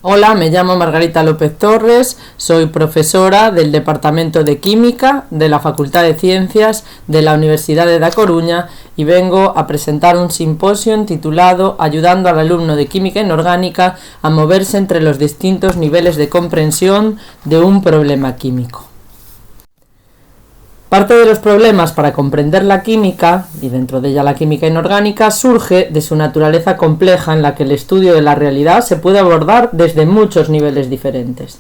Hola, me llamo Margarita López Torres, soy profesora del Departamento de Química de la Facultad de Ciencias de la Universidad de Da Coruña y vengo a presentar un simposio titulado Ayudando al alumno de Química Inorgánica a moverse entre los distintos niveles de comprensión de un problema químico. Parte de los problemas para comprender la química, y dentro de ella la química inorgánica, surge de su naturaleza compleja en la que el estudio de la realidad se puede abordar desde muchos niveles diferentes.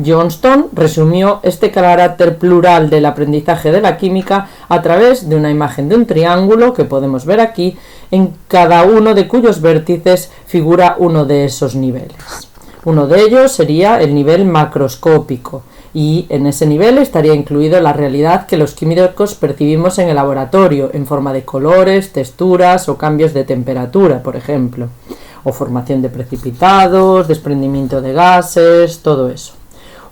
Johnston resumió este carácter plural del aprendizaje de la química a través de una imagen de un triángulo que podemos ver aquí, en cada uno de cuyos vértices figura uno de esos niveles. Uno de ellos sería el nivel macroscópico, y en ese nivel estaría incluido la realidad que los químicos percibimos en el laboratorio, en forma de colores, texturas o cambios de temperatura, por ejemplo, o formación de precipitados, desprendimiento de gases, todo eso.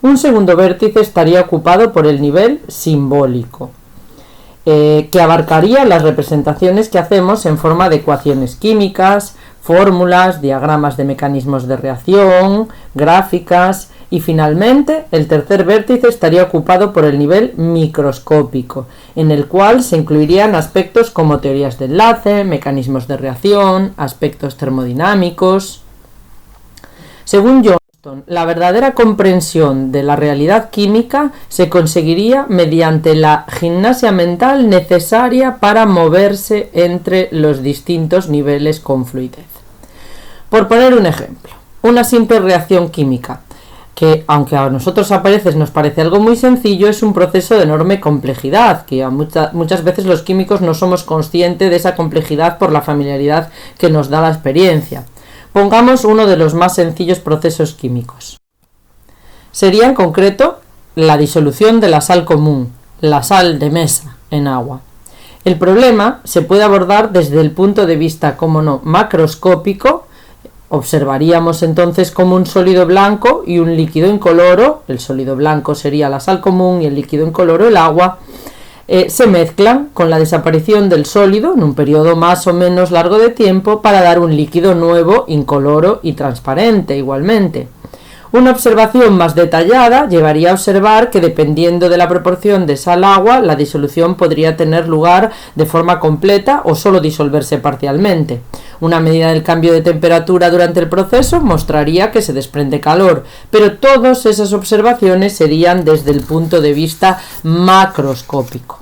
Un segundo vértice estaría ocupado por el nivel simbólico, que abarcaría las representaciones que hacemos en forma de ecuaciones químicas, fórmulas, diagramas de mecanismos de reacción, gráficas. Y finalmente, el tercer vértice estaría ocupado por el nivel microscópico, en el cual se incluirían aspectos como teorías de enlace, mecanismos de reacción, aspectos termodinámicos. Según Johnston, la verdadera comprensión de la realidad química se conseguiría mediante la gimnasia mental necesaria para moverse entre los distintos niveles con fluidez. Por poner un ejemplo, una simple reacción química, que aunque a nosotros a veces nos parece algo muy sencillo, es un proceso de enorme complejidad, que muchas veces los químicos no somos conscientes de esa complejidad por la familiaridad que nos da la experiencia. Pongamos uno de los más sencillos procesos químicos. Sería en concreto la disolución de la sal común, la sal de mesa, en agua. El problema se puede abordar desde el punto de vista, como no, macroscópico. Observaríamos entonces como un sólido blanco y un líquido incoloro, el sólido blanco sería la sal común y el líquido incoloro el agua, se mezclan con la desaparición del sólido en un periodo más o menos largo de tiempo para dar un líquido nuevo, incoloro y transparente igualmente. Una observación más detallada llevaría a observar que dependiendo de la proporción de sal-agua, la disolución podría tener lugar de forma completa o solo disolverse parcialmente. Una medida del cambio de temperatura durante el proceso mostraría que se desprende calor, pero todas esas observaciones serían desde el punto de vista macroscópico.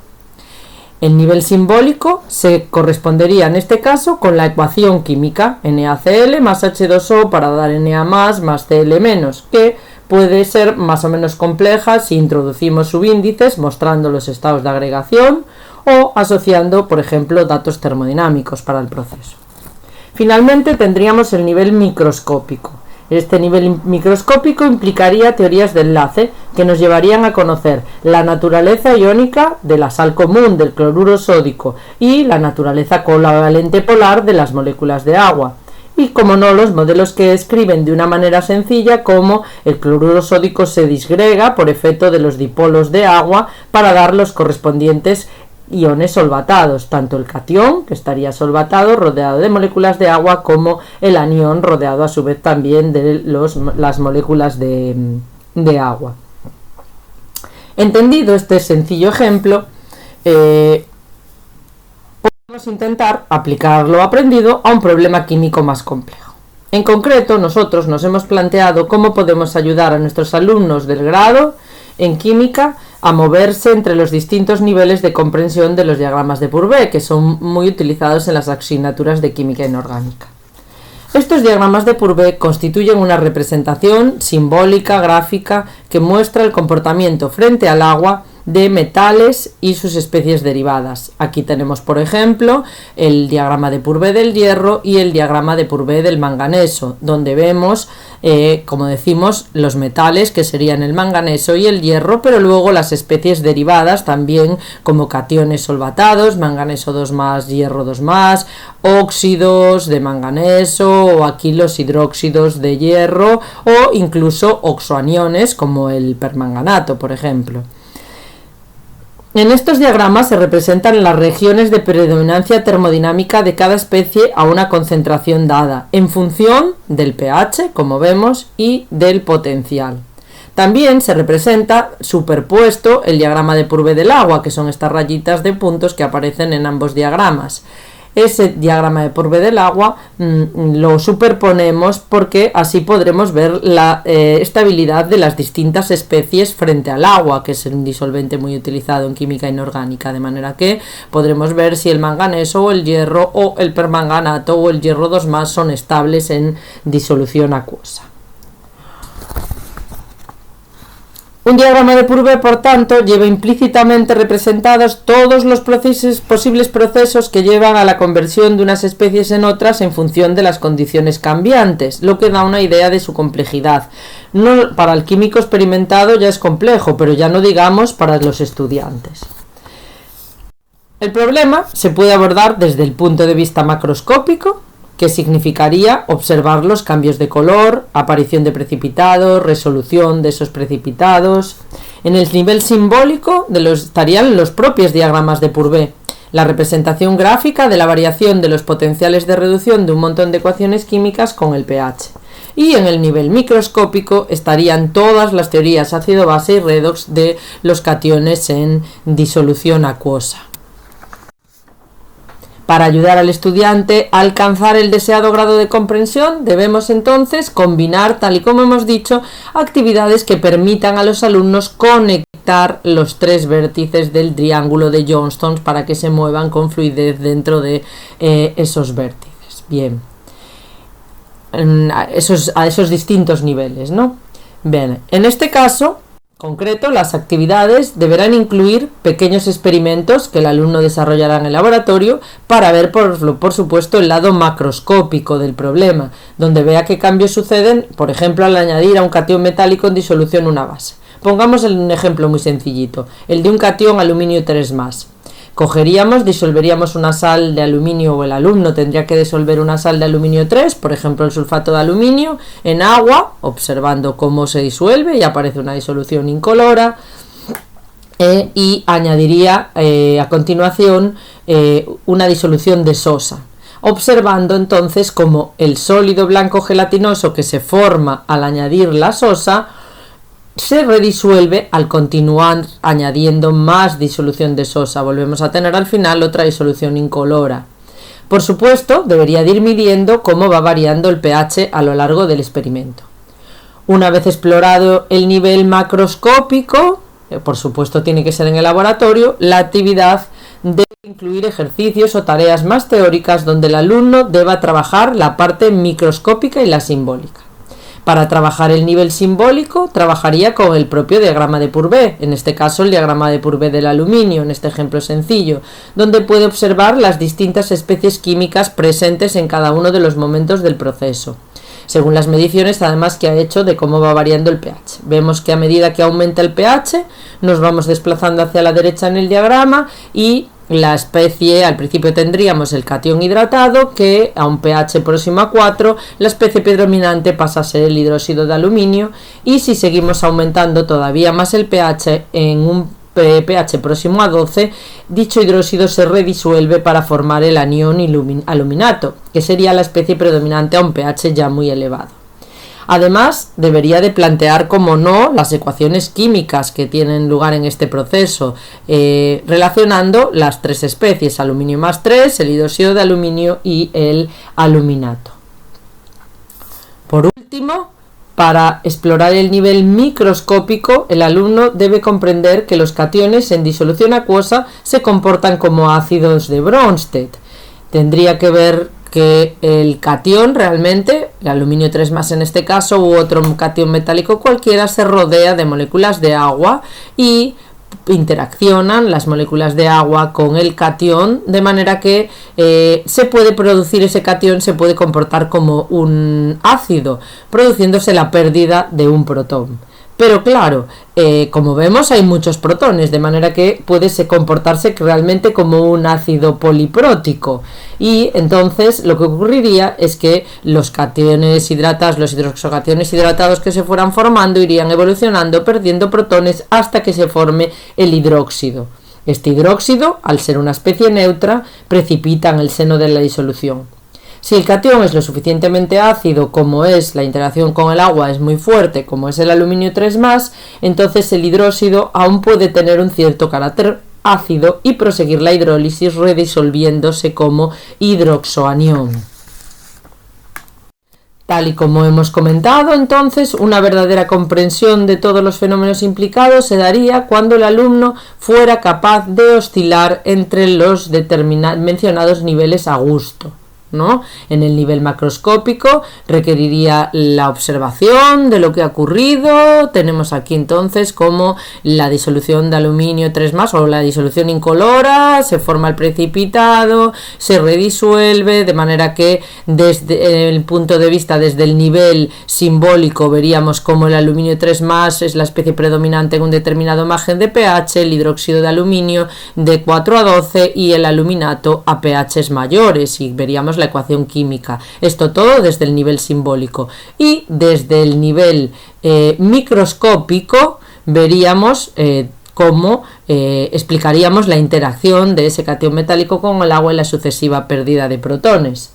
El nivel simbólico se correspondería en este caso con la ecuación química NaCl más H2O para dar Na más Cl menos, que puede ser más o menos compleja si introducimos subíndices mostrando los estados de agregación o asociando, por ejemplo, datos termodinámicos para el proceso. Finalmente tendríamos el nivel microscópico. Este nivel microscópico implicaría teorías de enlace que nos llevarían a conocer la naturaleza iónica de la sal común, del cloruro sódico, y la naturaleza covalente polar de las moléculas de agua. Y, como no, los modelos que describen de una manera sencilla cómo el cloruro sódico se disgrega por efecto de los dipolos de agua para dar los correspondientes iones solvatados, tanto el catión, que estaría solvatado rodeado de moléculas de agua, como el anión rodeado a su vez también de las moléculas de agua. Entendido este sencillo ejemplo, podemos intentar aplicar lo aprendido a un problema químico más complejo. En concreto, nosotros nos hemos planteado cómo podemos ayudar a nuestros alumnos del grado en química a moverse entre los distintos niveles de comprensión de los diagramas de Pourbet, que son muy utilizados en las asignaturas de química inorgánica. Estos diagramas de Pourbet constituyen una representación simbólica, gráfica, que muestra el comportamiento frente al agua de metales y sus especies derivadas. Aquí tenemos, por ejemplo, el diagrama de Pourbet del hierro y el diagrama de Pourbet del manganeso, donde vemos, como decimos, los metales, que serían el manganeso y el hierro, pero luego las especies derivadas también, como cationes solvatados, manganeso 2+, hierro 2+, óxidos de manganeso, o aquí los hidróxidos de hierro, o incluso oxoaniones, como el permanganato, por ejemplo. En estos diagramas se representan las regiones de predominancia termodinámica de cada especie a una concentración dada, en función del pH, como vemos, y del potencial. También se representa superpuesto el diagrama de Purvé del agua, que son estas rayitas de puntos que aparecen en ambos diagramas. Ese diagrama de Purvé del agua lo superponemos porque así podremos ver la estabilidad de las distintas especies frente al agua, que es un disolvente muy utilizado en química inorgánica, de manera que podremos ver si el manganeso o el hierro o el permanganato o el hierro 2+ son estables en disolución acuosa. Un diagrama de Purvé, por tanto, lleva implícitamente representados todos los posibles procesos que llevan a la conversión de unas especies en otras en función de las condiciones cambiantes, lo que da una idea de su complejidad. No, para el químico experimentado ya es complejo, pero ya no digamos para los estudiantes. El problema se puede abordar desde el punto de vista macroscópico, que significaría observar los cambios de color, aparición de precipitados, resolución de esos precipitados. En el nivel simbólico estarían los propios diagramas de Purvé, la representación gráfica de la variación de los potenciales de reducción de un montón de ecuaciones químicas con el pH. Y en el nivel microscópico estarían todas las teorías ácido-base y redox de los cationes en disolución acuosa. Para ayudar al estudiante a alcanzar el deseado grado de comprensión, debemos entonces combinar, tal y como hemos dicho, actividades que permitan a los alumnos conectar los 3 vértices del triángulo de Johnstone para que se muevan con fluidez dentro de esos vértices. Bien, a esos distintos niveles, ¿no? Bien, en este caso concreto, las actividades deberán incluir pequeños experimentos que el alumno desarrollará en el laboratorio para ver, por supuesto, el lado macroscópico del problema, donde vea qué cambios suceden, por ejemplo, al añadir a un catión metálico en disolución una base. Pongamos un ejemplo muy sencillito, el de un catión aluminio 3+. Disolveríamos una sal de aluminio, o el alumno tendría que disolver una sal de aluminio 3, por ejemplo el sulfato de aluminio, en agua, observando cómo se disuelve y aparece una disolución incolora, y añadiría a continuación una disolución de sosa, observando entonces cómo el sólido blanco gelatinoso que se forma al añadir la sosa se redisuelve al continuar añadiendo más disolución de sosa. Volvemos a tener al final otra disolución incolora. Por supuesto, debería de ir midiendo cómo va variando el pH a lo largo del experimento. Una vez explorado el nivel macroscópico, por supuesto tiene que ser en el laboratorio, la actividad debe incluir ejercicios o tareas más teóricas donde el alumno deba trabajar la parte microscópica y la simbólica. Para trabajar el nivel simbólico, trabajaría con el propio diagrama de Purvé, en este caso el diagrama de Purvé del aluminio, en este ejemplo sencillo, donde puede observar las distintas especies químicas presentes en cada uno de los momentos del proceso, según las mediciones además que ha hecho de cómo va variando el pH. Vemos que a medida que aumenta el pH, nos vamos desplazando hacia la derecha en el diagrama y la especie, al principio tendríamos el catión hidratado, que a un pH próximo a 4, la especie predominante pasa a ser el hidróxido de aluminio, y si seguimos aumentando todavía más el pH en un pH próximo a 12, dicho hidróxido se redisuelve para formar el anión aluminato, que sería la especie predominante a un pH ya muy elevado. Además, debería de plantear, como no, las ecuaciones químicas que tienen lugar en este proceso, relacionando las 3 especies, aluminio más 3, el hidróxido de aluminio y el aluminato. Por último, para explorar el nivel microscópico, el alumno debe comprender que los cationes en disolución acuosa se comportan como ácidos de Bronsted. Tendría que ver que el catión realmente, el aluminio 3+ en este caso, u otro catión metálico cualquiera, se rodea de moléculas de agua y interaccionan las moléculas de agua con el catión, de manera que se puede producir ese catión, se puede comportar como un ácido, produciéndose la pérdida de un protón. Pero claro, como vemos hay muchos protones, de manera que puede comportarse realmente como un ácido poliprótico, y entonces lo que ocurriría es que los cationes hidratados, los hidroxocationes hidratados que se fueran formando irían evolucionando perdiendo protones hasta que se forme el hidróxido. Este hidróxido, al ser una especie neutra, precipita en el seno de la disolución. Si el catión es lo suficientemente ácido, como es la interacción con el agua es muy fuerte, como es el aluminio 3+, entonces el hidróxido aún puede tener un cierto carácter ácido y proseguir la hidrólisis redisolviéndose como hidroxoanión. Tal y como hemos comentado, entonces, una verdadera comprensión de todos los fenómenos implicados se daría cuando el alumno fuera capaz de oscilar entre los mencionados niveles a gusto, ¿no? En el nivel macroscópico requeriría la observación de lo que ha ocurrido. Tenemos aquí entonces como la disolución de aluminio 3+, o la disolución incolora, se forma el precipitado, se redisuelve, de manera que desde el punto de vista, desde el nivel simbólico, veríamos como el aluminio 3+ es la especie predominante en un determinado margen de pH, el hidróxido de aluminio de 4 a 12 y el aluminato a pHs mayores, y veríamos la ecuación química. Esto todo desde el nivel simbólico. Y desde el nivel microscópico veríamos cómo explicaríamos la interacción de ese catión metálico con el agua y la sucesiva pérdida de protones.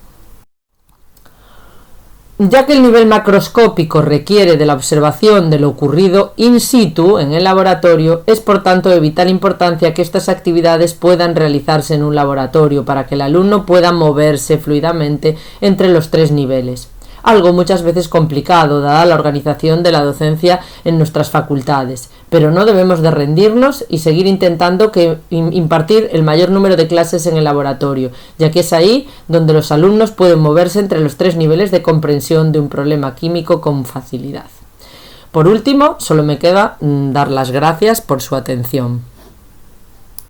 Ya que el nivel macroscópico requiere de la observación de lo ocurrido in situ en el laboratorio, es por tanto de vital importancia que estas actividades puedan realizarse en un laboratorio para que el alumno pueda moverse fluidamente entre los tres niveles. Algo muchas veces complicado, dada la organización de la docencia en nuestras facultades, pero no debemos de rendirnos y seguir intentando impartir el mayor número de clases en el laboratorio, ya que es ahí donde los alumnos pueden moverse entre los tres niveles de comprensión de un problema químico con facilidad. Por último, solo me queda dar las gracias por su atención.